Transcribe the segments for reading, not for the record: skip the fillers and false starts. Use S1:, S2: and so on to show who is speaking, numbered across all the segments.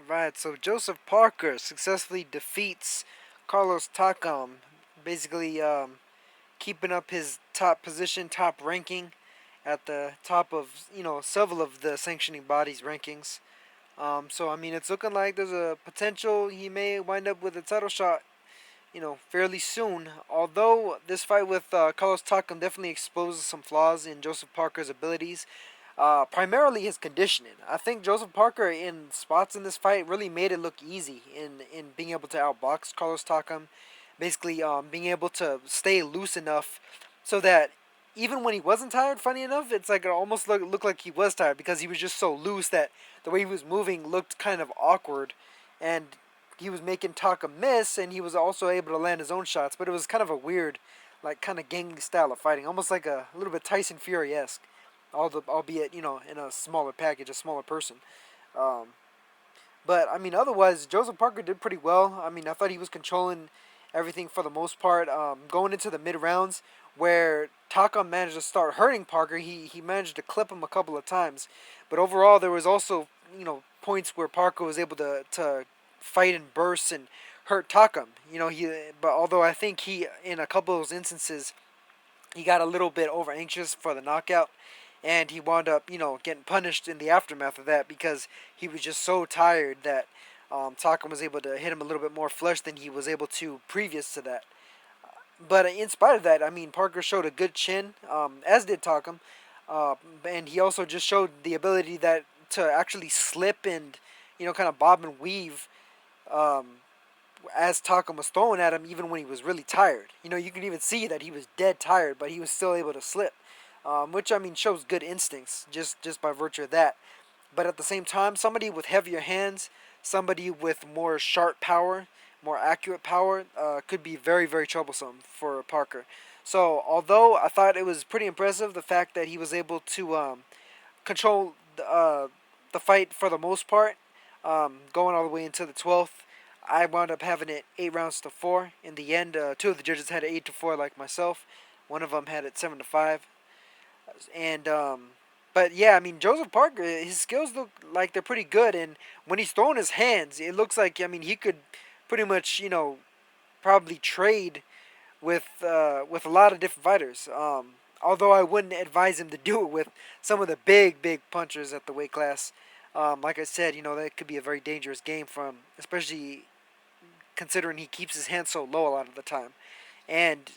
S1: Right, so Joseph Parker successfully defeats Carlos Takam, basically keeping up his top position, top ranking at the top of several of the sanctioning bodies' rankings. So I mean, it's looking like there's a potential he may wind up with a title shot, fairly soon. Although this fight with Carlos Takam definitely exposes some flaws in Joseph Parker's abilities, primarily his conditioning. I think Joseph Parker in spots in this fight really made it look easy in being able to outbox Carlos Takam, basically being able to stay loose enough so that even when he wasn't tired, funny enough, it's like it almost looked like he was tired because he was just so loose that the way he was moving looked kind of awkward, and he was making Takam miss, and he was also able to land his own shots. But it was kind of a weird, like kind of gangly style of fighting, almost like a little bit Tyson Fury esque, albeit in a smaller package, a smaller person. Um, but I mean, otherwise, Joseph Parker did pretty well. I mean, I thought he was controlling everything for the most part. Going into the mid rounds, where Takam managed to start hurting Parker, he managed to clip him a couple of times. But overall, there was also points where Parker was able to fight in bursts and hurt Takam. But although I think he in a couple of those instances he got a little bit over anxious for the knockout, and he wound up, getting punished in the aftermath of that because he was just so tired that Takam was able to hit him a little bit more flush than he was able to previous to that. But in spite of that, I mean, Parker showed a good chin, as did Takam, and he also just showed the ability that to actually slip and kind of bob and weave um, as Takam was throwing at him, even when he was really tired. You could even see that he was dead tired, but he was still able to slip, which I mean shows good instincts just by virtue of that. But at the same time, somebody with heavier hands, somebody with more sharp power, more accurate power, could be very very troublesome for Parker. So although I thought it was pretty impressive the fact that he was able to control the fight for the most part, going all the way into the 12th. I wound up having it 8 rounds to 4. In the end, two of the judges had it 8-4, like myself. One of them had it 7-5. And but yeah, I mean Joseph Parker, his skills look like they're pretty good, and when he's throwing his hands, it looks like he could pretty much probably trade with a lot of different fighters. Although I wouldn't advise him to do it with some of the big punchers at the weight class. Like I said, that could be a very dangerous game for him, especially considering he keeps his hands so low a lot of the time. And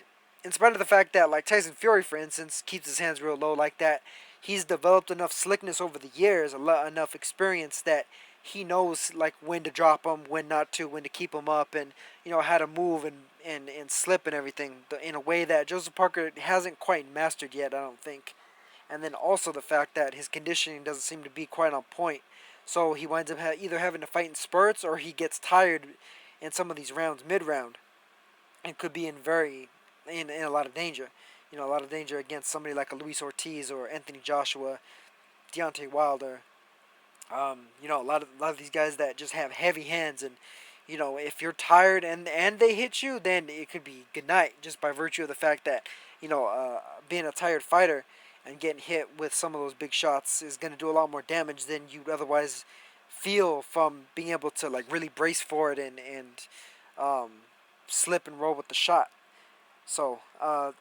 S1: in spite of the fact that, like Tyson Fury, for instance, keeps his hands real low like that, he's developed enough slickness over the years, enough experience that he knows like when to drop them, when not to, when to keep them up, and how to move and slip and everything in a way that Joseph Parker hasn't quite mastered yet, I don't think. And then also the fact that his conditioning doesn't seem to be quite on point. So he winds up either having to fight in spurts or he gets tired in some of these rounds mid round and could be in a lot of danger. A lot of danger against somebody like a Luis Ortiz or Anthony Joshua, Deontay Wilder. A lot of these guys that just have heavy hands, and if you're tired and they hit you, then it could be good night just by virtue of the fact that being a tired fighter and getting hit with some of those big shots is going to do a lot more damage than you'd otherwise feel from being able to like really brace for it and um, slip and roll with the shot. So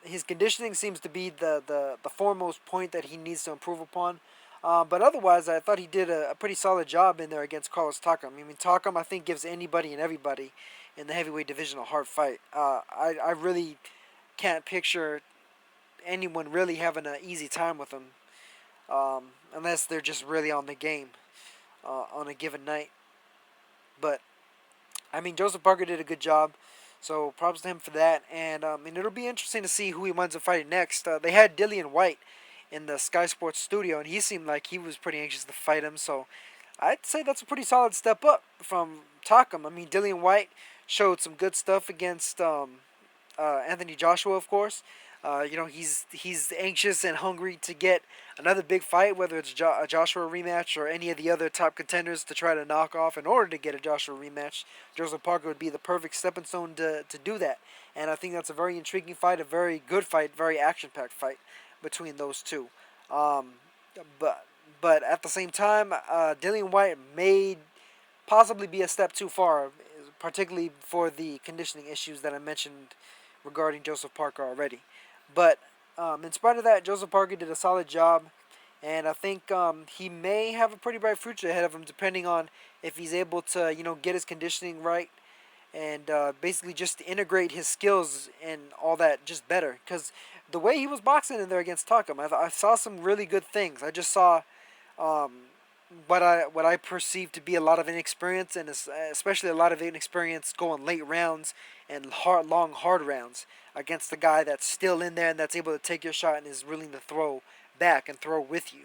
S1: his conditioning seems to be the foremost point that he needs to improve upon. But otherwise, I thought he did a pretty solid job in there against Carlos Takam. I mean, Takam, I think, gives anybody and everybody in the heavyweight division a hard fight. I really can't picture anyone really having an easy time with him, unless they're just really on the game on a given night. But I mean, Joseph Parker did a good job, so props to him for that. And it'll be interesting to see who he winds up fighting next. They had Dillian White in the Sky Sports studio, and he seemed like he was pretty anxious to fight him. So I'd say that's a pretty solid step up from Takam. I mean, Dillian White showed some good stuff against Anthony Joshua, of course. He's anxious and hungry to get another big fight, whether it's a Joshua rematch or any of the other top contenders to try to knock off in order to get a Joshua rematch. Joseph Parker would be the perfect stepping stone to do that. And I think that's a very intriguing fight, a very good fight, very action-packed fight between those two. Um, but but at the same time, Dillian White made possibly be a step too far, particularly for the conditioning issues that I mentioned regarding Joseph Parker already. But in spite of that, Joseph Parker did a solid job, and I think he may have a pretty bright future ahead of him, depending on if he's able to, get his conditioning right and basically just integrate his skills and all that just better. Because the way he was boxing in there against Takam, I saw some really good things. I just saw um, what I perceive to be a lot of inexperience, and especially a lot of inexperience going late rounds and long hard rounds against the guy that's still in there and that's able to take your shot and is willing to throw back and throw with you.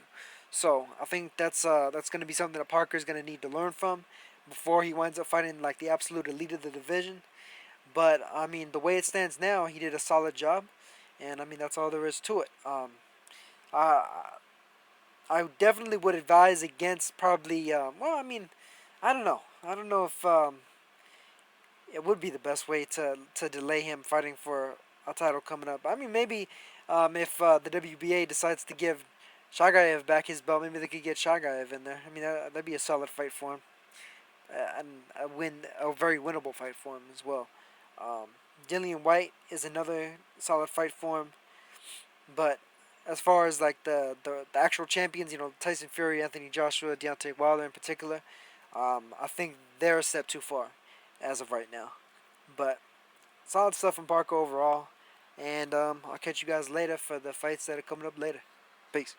S1: So I think that's going to be something that Parker's going to need to learn from before he winds up fighting like the absolute elite of the division. But I mean, the way it stands now, he did a solid job, and I mean that's all there is to it. I I definitely would advise against probably. Well, I mean, I don't know. I don't know if it would be the best way to delay him fighting for a title coming up. I mean, maybe if the WBA decides to give Shagayev back his belt, maybe they could get Shagayev in there. I mean, that'd be a solid fight for him, and a very winnable fight for him as well. Um, Dillian White is another solid fight for him. But as far as like the actual champions, Tyson Fury, Anthony Joshua, Deontay Wilder in particular, I think they're a step too far as of right now. But solid stuff from Parker overall. And I'll catch you guys later for the fights that are coming up later. Peace.